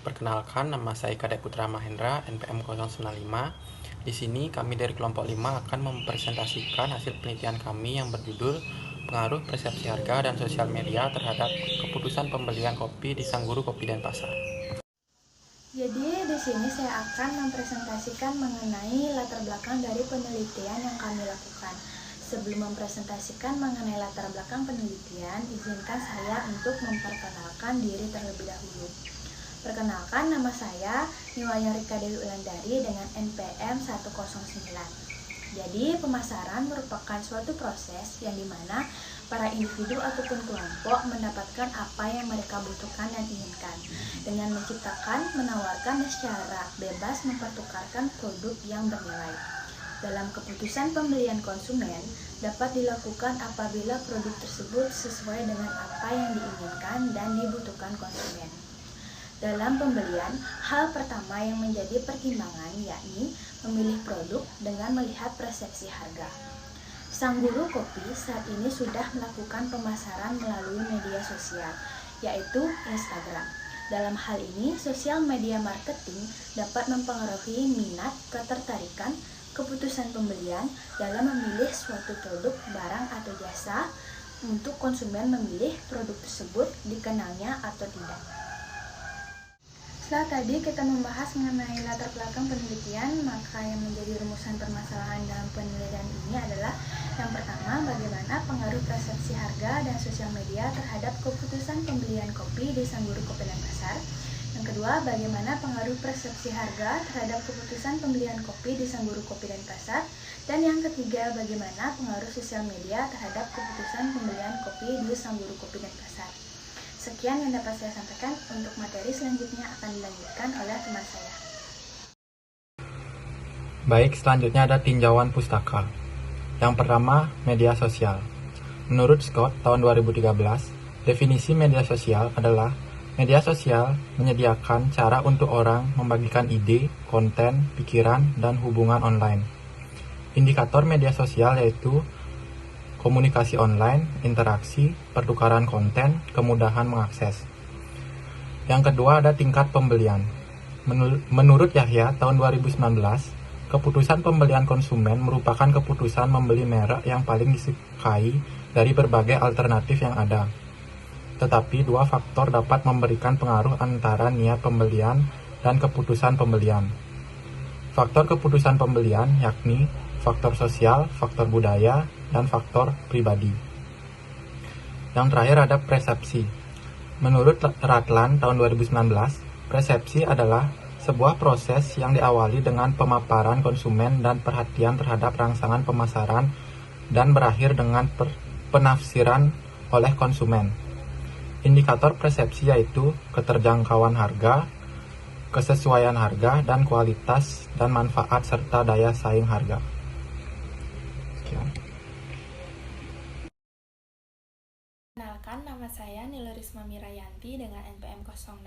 Perkenalkan, nama saya Kadek Putra Mahendra, NPM 095. Di sini kami dari kelompok 5 akan mempresentasikan hasil penelitian kami yang berjudul Pengaruh Persepsi Harga dan Sosial Media terhadap Keputusan Pembelian Kopi di Sang Guru Kopi Denpasar. Jadi di sini saya akan mempresentasikan mengenai latar belakang dari penelitian yang kami lakukan. Sebelum mempresentasikan mengenai latar belakang penelitian, izinkan saya untuk memperkenalkan diri terlebih dahulu. Perkenalkan, nama saya Niwaya Rika Dewi Ulandari dengan NPM 109. Jadi, pemasaran merupakan suatu proses yang dimana para individu ataupun kelompok mendapatkan apa yang mereka butuhkan dan inginkan dengan menciptakan, menawarkan, dan secara bebas mempertukarkan produk yang bernilai. Dalam keputusan pembelian konsumen dapat dilakukan apabila produk tersebut sesuai dengan apa yang diinginkan dan dibutuhkan konsumen. Dalam pembelian, hal pertama yang menjadi pertimbangan yakni memilih produk dengan melihat persepsi harga. Sang Guru Kopi saat ini sudah melakukan pemasaran melalui media sosial, yaitu Instagram. Dalam hal ini, sosial media marketing dapat mempengaruhi minat, ketertarikan, keputusan pembelian dalam memilih suatu produk, barang, atau jasa untuk konsumen memilih produk tersebut dikenalnya atau tidak. Setelah tadi kita membahas mengenai latar belakang penelitian, maka yang menjadi rumusan permasalahan dalam penelitian ini adalah yang pertama, bagaimana pengaruh persepsi harga dan sosial media terhadap keputusan pembelian kopi di Sang Guru Kopi Denpasar. Yang kedua, bagaimana pengaruh persepsi harga terhadap keputusan pembelian kopi di Sang Guru Kopi Denpasar. Dan yang ketiga, bagaimana pengaruh sosial media terhadap keputusan pembelian kopi di Sang Guru Kopi Denpasar. Sekian yang dapat saya sampaikan. Untuk materi selanjutnya akan dilanjutkan oleh teman saya. Baik, selanjutnya ada tinjauan pustaka. Yang pertama, media sosial. Menurut Scott tahun 2013, definisi media sosial adalah media sosial menyediakan cara untuk orang membagikan ide, konten, pikiran, dan hubungan online. Indikator media sosial yaitu komunikasi online, interaksi, pertukaran konten, kemudahan mengakses. Yang kedua ada tingkat pembelian. Menurut Yahya tahun 2019, keputusan pembelian konsumen merupakan keputusan membeli merek yang paling disukai dari berbagai alternatif yang ada. Tetapi dua faktor dapat memberikan pengaruh antara niat pembelian dan keputusan pembelian. Faktor keputusan pembelian yakni faktor sosial, faktor budaya, dan faktor pribadi. Yang terakhir ada persepsi. Menurut Ratlan tahun 2019, persepsi adalah sebuah proses yang diawali dengan pemaparan konsumen dan perhatian terhadap rangsangan pemasaran dan berakhir dengan penafsiran oleh konsumen. Indikator persepsi yaitu keterjangkauan harga, kesesuaian harga, dan kualitas dan manfaat serta daya saing harga. Sekian. Kenalkan, nama saya Nilurisma Mirayanti dengan NPM 066.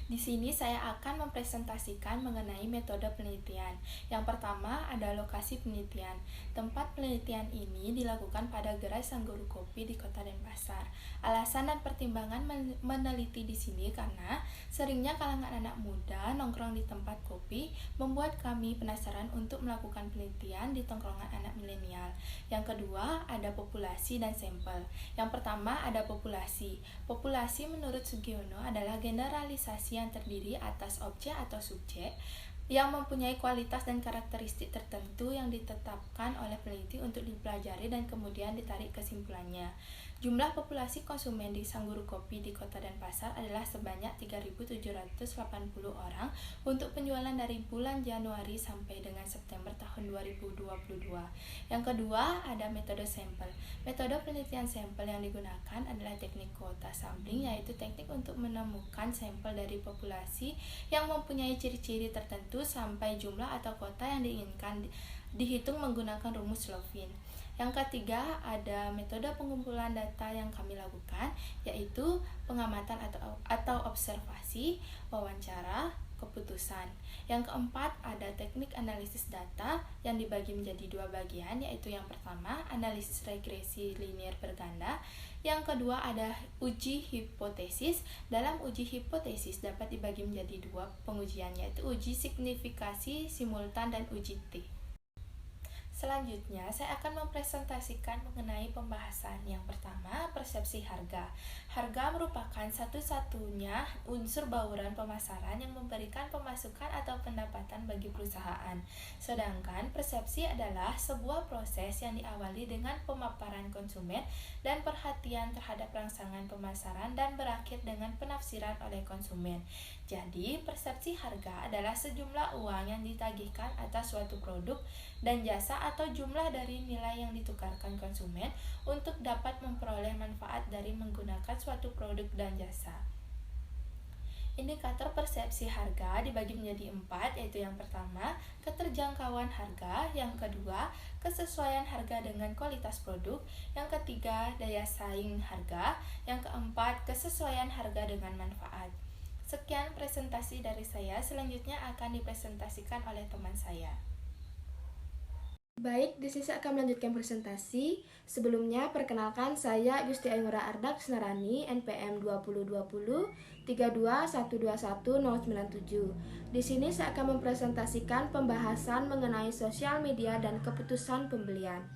Di sini saya akan mempresentasikan mengenai metode penelitian. Yang pertama ada lokasi penelitian. Tempat penelitian ini dilakukan pada Gerai Sang Guru Kopi di Kota Denpasar. Alasan dan pertimbangan meneliti di sini karena seringnya kalangan anak muda nongkrong di tempat kopi membuat kami penasaran untuk melakukan penelitian di tongkrongan anak milenial. Yang kedua ada populasi dan sampel. Yang pertama ada populasi. Populasi menurut Sugiono adalah generalisasi yang terdiri atas objek atau subjek yang mempunyai kualitas dan karakteristik tertentu yang ditetapkan oleh peneliti untuk dipelajari dan kemudian ditarik kesimpulannya. Jumlah populasi konsumen di Sang Guru Kopi di Kota Denpasar adalah sebanyak 3.780 orang untuk penjualan dari bulan Januari sampai dengan September tahun 2022. Yang kedua, ada metode sampel. Metode penelitian sampel yang digunakan adalah teknik kuota sampling, yaitu teknik untuk menemukan sampel dari populasi yang mempunyai ciri-ciri tertentu sampai jumlah atau kuota yang diinginkan dihitung menggunakan rumus Slovin. Yang ketiga, ada metode pengumpulan data yang kami lakukan, yaitu pengamatan atau observasi, wawancara, keputusan. Yang keempat, ada teknik analisis data yang dibagi menjadi dua bagian, yaitu yang pertama, analisis regresi linear berganda. Yang kedua, ada uji hipotesis. Dalam uji hipotesis dapat dibagi menjadi dua pengujian, yaitu uji signifikasi simultan dan uji T. Selanjutnya, saya akan mempresentasikan mengenai pembahasan. Yang pertama, persepsi harga. Harga merupakan satu-satunya unsur bauran pemasaran yang memberikan pemasukan atau pendapatan bagi perusahaan. Sedangkan persepsi adalah sebuah proses yang diawali dengan pemaparan konsumen dan perhatian terhadap rangsangan pemasaran dan berakhir dengan penafsiran oleh konsumen. Jadi, persepsi harga adalah sejumlah uang yang ditagihkan atas suatu produk dan jasa atau jumlah dari nilai yang ditukarkan konsumen untuk dapat memperoleh manfaat dari menggunakan suatu produk dan jasa. Indikator persepsi harga dibagi menjadi 4, yaitu yang pertama, keterjangkauan harga, yang kedua, kesesuaian harga dengan kualitas produk, yang ketiga, daya saing harga, yang keempat, kesesuaian harga dengan manfaat. Sekian presentasi dari saya, selanjutnya akan dipresentasikan oleh teman saya. Baik, di sini saya akan melanjutkan presentasi. Sebelumnya, perkenalkan saya Gusti Ainura Ardak Senarani, NPM 2020 32121-097. Di sini saya akan mempresentasikan pembahasan mengenai sosial media dan keputusan pembelian.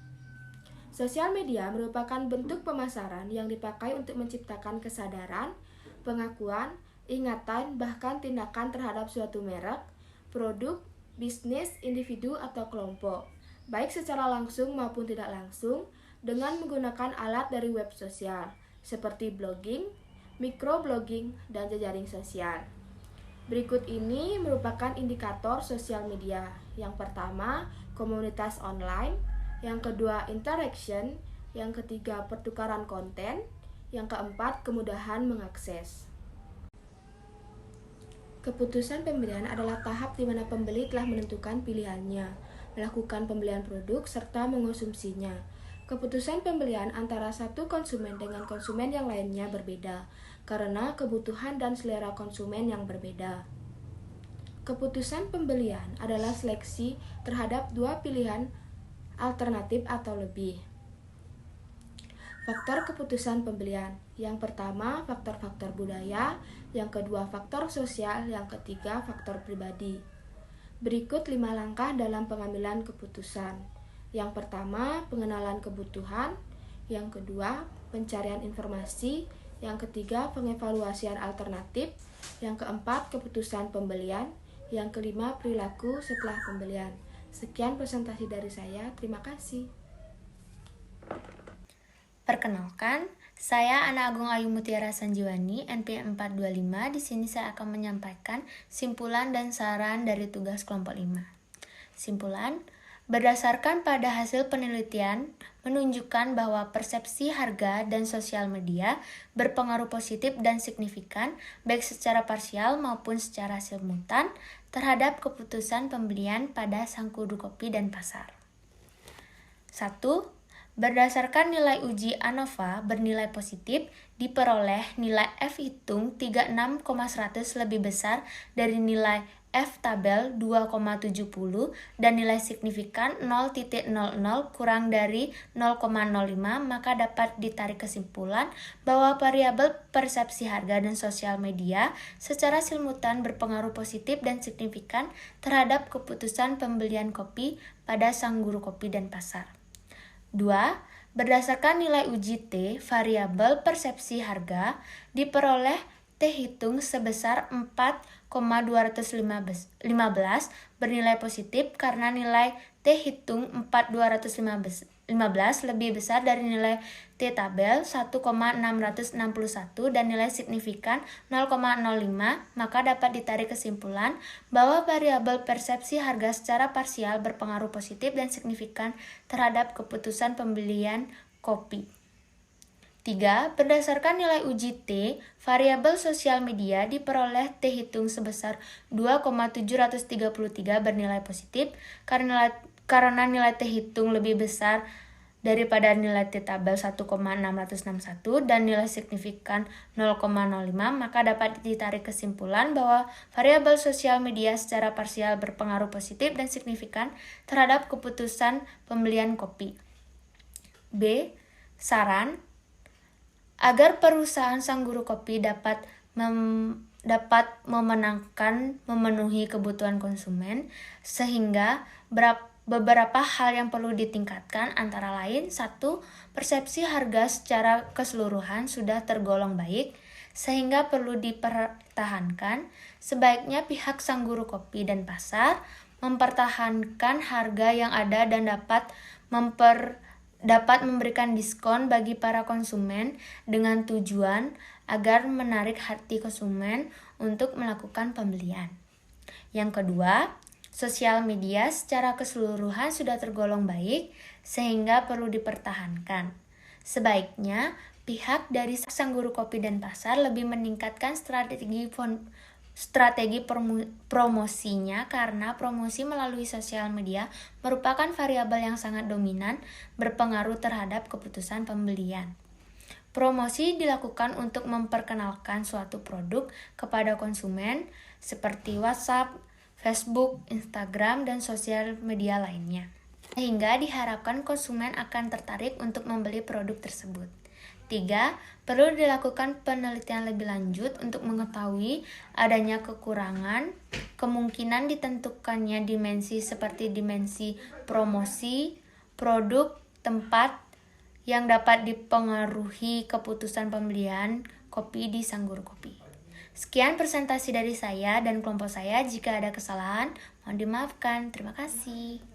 Sosial media merupakan bentuk pemasaran yang dipakai untuk menciptakan kesadaran, pengakuan, ingatan, bahkan tindakan terhadap suatu merek, produk, bisnis, individu, atau kelompok, baik secara langsung maupun tidak langsung, dengan menggunakan alat dari web sosial, seperti blogging, microblogging, dan jejaring sosial. Berikut ini merupakan indikator sosial media. Yang pertama, komunitas online. Yang kedua, interaction. Yang ketiga, pertukaran konten. Yang keempat, kemudahan mengakses. Keputusan pembelian adalah tahap di mana pembeli telah menentukan pilihannya, melakukan pembelian produk, serta mengonsumsinya. Keputusan pembelian antara satu konsumen dengan konsumen yang lainnya berbeda, karena kebutuhan dan selera konsumen yang berbeda. Keputusan pembelian adalah seleksi terhadap dua pilihan alternatif atau lebih. Faktor keputusan pembelian. Yang pertama, faktor-faktor budaya. Yang kedua, faktor sosial. Yang ketiga, faktor pribadi. Berikut 5 langkah dalam pengambilan keputusan. Yang pertama, pengenalan kebutuhan. Yang kedua, pencarian informasi. Yang ketiga, pengevaluasian alternatif. Yang keempat, keputusan pembelian. Yang kelima, perilaku setelah pembelian. Sekian presentasi dari saya. Terima kasih. Perkenalkan, saya Ana Agung Ayu Mutiara Sanjiwani, NPM 425. Di sini saya akan menyampaikan simpulan dan saran dari tugas kelompok 5. Simpulan, berdasarkan pada hasil penelitian menunjukkan bahwa persepsi harga dan sosial media berpengaruh positif dan signifikan baik secara parsial maupun secara simultan terhadap keputusan pembelian pada sangkudu kopi dan pasar. 1. Berdasarkan nilai uji ANOVA bernilai positif, diperoleh nilai F hitung 36,100 lebih besar dari nilai F tabel 2,70 dan nilai signifikan 0,00 kurang dari 0,05, maka dapat ditarik kesimpulan bahwa variabel persepsi harga dan sosial media secara simultan berpengaruh positif dan signifikan terhadap keputusan pembelian kopi pada sang guru kopi dan pasar. 2. Berdasarkan nilai uji T, variabel persepsi harga diperoleh T hitung sebesar 4,215 bernilai positif karena nilai T hitung 4,215 lebih besar dari nilai T tabel 1,661 dan nilai signifikan 0,05, maka dapat ditarik kesimpulan bahwa variabel persepsi harga secara parsial berpengaruh positif dan signifikan terhadap keputusan pembelian kopi. 3. Berdasarkan nilai uji T, variabel sosial media diperoleh T hitung sebesar 2,733 bernilai positif karena nilai T hitung lebih besar daripada nilai T tabel 1,661 dan nilai signifikan 0,05, maka dapat ditarik kesimpulan bahwa variabel sosial media secara parsial berpengaruh positif dan signifikan terhadap keputusan pembelian kopi. B. Saran agar perusahaan sang guru kopi dapat memenuhi kebutuhan konsumen, sehingga beberapa hal yang perlu ditingkatkan antara lain 1. Persepsi harga secara keseluruhan sudah tergolong baik sehingga perlu dipertahankan. Sebaiknya pihak sang guru kopi dan pasar mempertahankan harga yang ada dan dapat memberikan diskon bagi para konsumen dengan tujuan agar menarik hati konsumen untuk melakukan pembelian. Yang kedua, sosial media secara keseluruhan sudah tergolong baik sehingga perlu dipertahankan. Sebaiknya pihak dari sang guru kopi dan pasar lebih meningkatkan strategi promosinya, karena promosi melalui sosial media merupakan variabel yang sangat dominan berpengaruh terhadap keputusan pembelian. Promosi dilakukan untuk memperkenalkan suatu produk kepada konsumen seperti WhatsApp, Facebook, Instagram, dan sosial media lainnya, sehingga diharapkan konsumen akan tertarik untuk membeli produk tersebut. 3. Perlu dilakukan penelitian lebih lanjut untuk mengetahui adanya kekurangan, kemungkinan ditentukannya dimensi seperti dimensi promosi, produk, tempat yang dapat dipengaruhi keputusan pembelian kopi di sang guru kopi. Sekian presentasi dari saya dan kelompok saya. Jika ada kesalahan, mohon dimaafkan. Terima kasih.